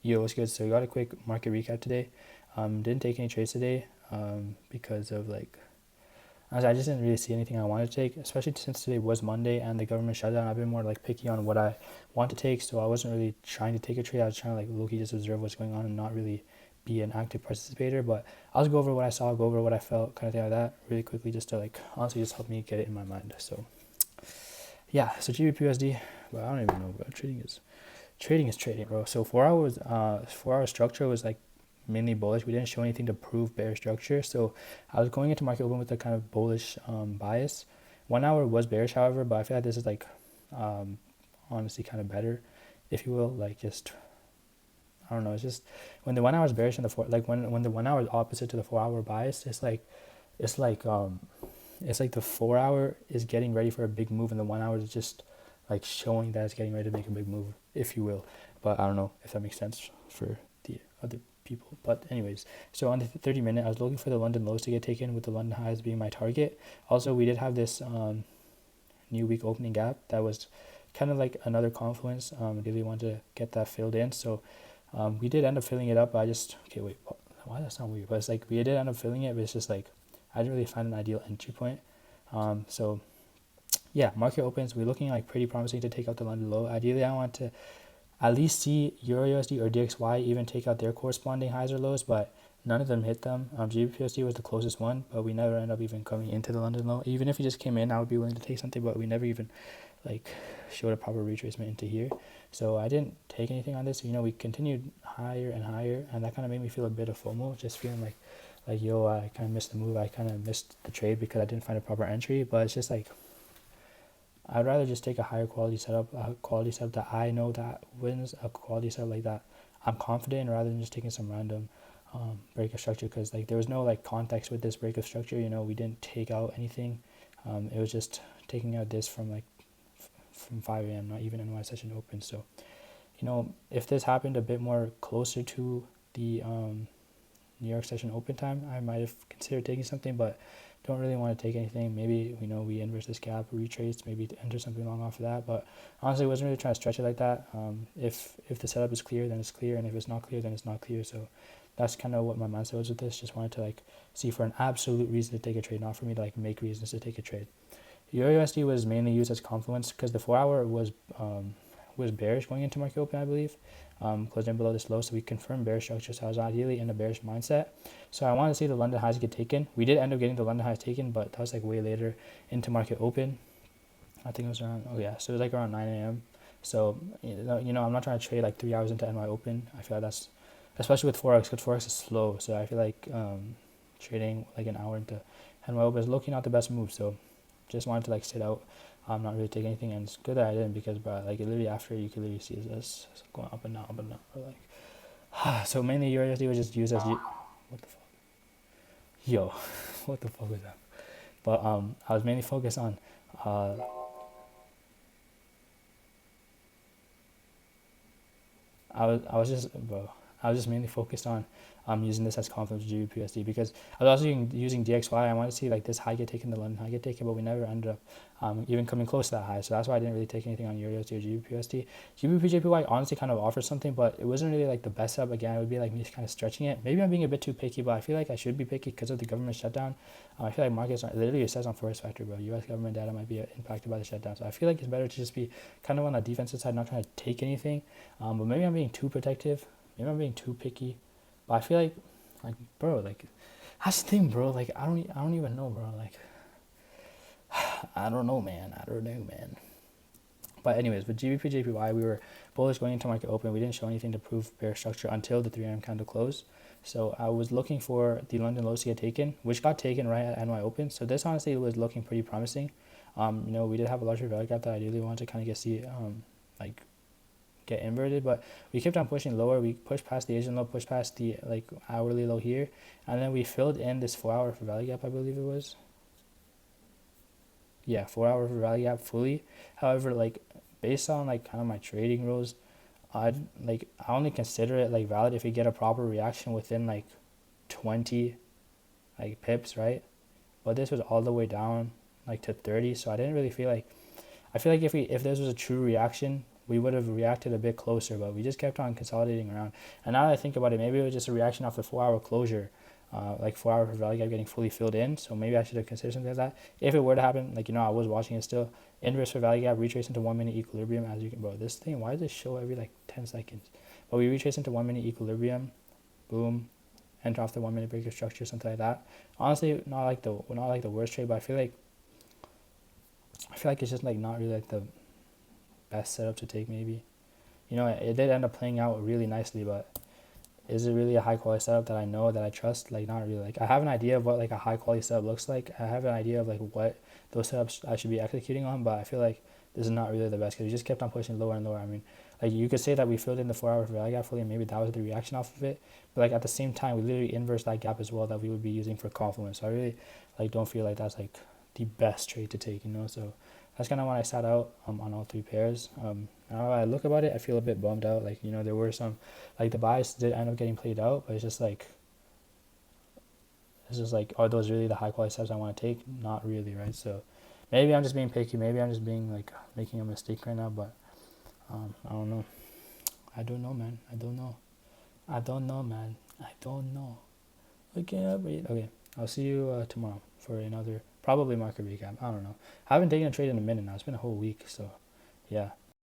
Yo, what's good? So we got a quick market recap today. Didn't take any trades today because of like honestly, I just didn't really see anything I wanted to take, especially since today was Monday and the government shutdown. I've been more like picky on what I want to take, so I wasn't really trying to take a trade. I was trying to like low-key just observe what's going on and not really be an active participator. But I'll just go over what I saw, go over what I felt, kind of thing like that, really quickly, just to like honestly just help me get it in my mind. So yeah, so GBPUSD, well, I don't even know what trading is trading, bro. So 4 hours, 4 hour structure was like mainly bullish. We didn't show anything to prove bear structure, so I was going into market open with a kind of bullish bias. 1 hour was bearish, however, but I feel like this is like honestly kind of better, if you will. Like just I don't know. It's just when the 1 hour is bearish and the four like when the 1 hour is opposite to the 4 hour bias, it's like it's like the 4 hour is getting ready for a big move and the 1 hour is just like showing that it's getting ready to make a big move, if you will. But I don't know if that makes sense for the other people. But anyways, so on the 30-minute, I was looking for the London lows to get taken, with the London highs being my target. Also, we did have this new week opening gap that was kind of like another confluence. Really wanted to get that filled in. So we did end up filling it up. But I just, okay, wait, why does that sound weird? But it's like we did end up filling it, but it's just like I didn't really find an ideal entry point. So yeah, market opens. We're looking like pretty promising to take out the London low. Ideally, I want to at least see Euro USD or DXY even take out their corresponding highs or lows, but none of them hit them. GBPUSD was the closest one, but we never end up even coming into the London low. Even if we just came in, I would be willing to take something, but we never even like showed a proper retracement into here. So I didn't take anything on this. You know, we continued higher and higher, and that kind of made me feel a bit of FOMO, just feeling like yo, I kind of missed the move. I kind of missed the trade because I didn't find a proper entry. But it's just like I'd rather just take a higher quality setup, a quality setup that I know that wins, a quality setup like that I'm confident in, rather than just taking some random break of structure, because like there was no like context with this break of structure. You know, we didn't take out anything. It was just taking out this from from 5 a.m. not even NY session open. So you know, if this happened a bit more closer to the New York session open time, I might have considered taking something, but don't really want to take anything. Maybe, you know, we inverse this gap, retrace, maybe to enter something long off of that. But honestly, I wasn't really trying to stretch it like that. If the setup is clear, then it's clear, and if it's not clear, then it's not clear. So that's kind of what my mindset was with this. Just wanted to like see for an absolute reason to take a trade, not for me to like make reasons to take a trade. Euro USD was mainly used as confluence because the 4 hour was bearish going into market open, I believe. Closed in below this low, so we confirmed bearish structure. So I was ideally in a bearish mindset. So I wanted to see the London highs get taken. We did end up getting the London highs taken, but that was like way later into market open. I think it was around, oh yeah, so it was like around 9 a.m. So, you know, I'm not trying to trade like 3 hours into NY open. I feel like that's, especially with Forex, because Forex is slow. So I feel like trading like an hour into NY open is looking not the best move. So just wanted to like sit out. I'm not really taking anything, and it's good that I didn't, because bro, like literally after you could literally see this going up and down, up and down. Like, so mainly USD was just used as what the fuck, yo, what the fuck was that? But I was mainly focused on I was just bro, I was just mainly focused on using this as confluence GBPUSD, because I was also using DXY. I wanted to see like this high get taken, the London high get taken, but we never ended up even coming close to that high. So that's why I didn't really take anything on EURUSD or GBPUSD. GBPJPY honestly kind of offers something, but it wasn't really like the best setup. Again, it would be like me kind of stretching it. Maybe I'm being a bit too picky, but I feel like I should be picky because of the government shutdown. I feel like markets are literally, it says on Forest Factor, bro, U.S. government data might be impacted by the shutdown. So I feel like it's better to just be kind of on the defensive side, not trying to take anything. But maybe I'm being too protective. Maybe I'm being too picky. But I feel like bro, like that's the thing, bro. Like I don't even know, bro. Like I don't know, man. But anyways, with GBP we were bullish going into market open. We didn't show anything to prove bear structure until the 3 a.m. candle close. So I was looking for the London lows to get taken, which got taken right at NY open. So this honestly was looking pretty promising. You know, we did have a larger value gap that I really wanted to kind of like get inverted, but we kept on pushing lower. We pushed past the Asian low, pushed past the like hourly low here, and then we filled in this 4 hour for value gap, I believe it was. Yeah, 4 hour for value gap fully. However, like based on like kind of my trading rules, I only consider it like valid if we get a proper reaction within like 20 like pips, right? But this was all the way down like to 30, so I didn't really feel like, I feel like if this was a true reaction we would have reacted a bit closer, but we just kept on consolidating around. And now that I think about it, maybe it was just a reaction off the 4 hour closure, like 4 hour value gap getting fully filled in. So maybe I should have considered something like that. If it were to happen, like, I was watching it still, inverse for value gap, retrace into 1 minute equilibrium, as you can, bro, this thing, why does it show every like 10 seconds? But we retrace into 1 minute equilibrium, boom, enter off the 1 minute breaker structure, something like that. Honestly, not like the worst trade, but I feel like it's just like not really like the best setup to take maybe. It did end up playing out really nicely, but is it really a high quality setup that I know, that I trust? Like, not really. Like, I have an idea of what like a high quality setup looks like. I have an idea of like what those setups I should be executing on, but I feel like this is not really the best because we just kept on pushing lower and lower. I mean, like, you could say that we filled in the 4 hour value gap fully and maybe that was the reaction off of it, but like at the same time we literally inverse that gap as well that we would be using for confluence. So I really like don't feel like that's like the best trade to take, so that's kind of when I sat out on all three pairs. Now I look about it, I feel a bit bummed out. Like, there were some, like, the bias did end up getting played out, but it's just like, are those really the high quality steps I want to take? Not really, right? So maybe I'm just being picky. Maybe I'm just being like making a mistake right now, but I don't know. I don't know, man. I don't know. I don't know, man. I don't know. Okay. I'll see you tomorrow for another probably market recap. I don't know. I haven't taken a trade in a minute now. It's been a whole week, so yeah.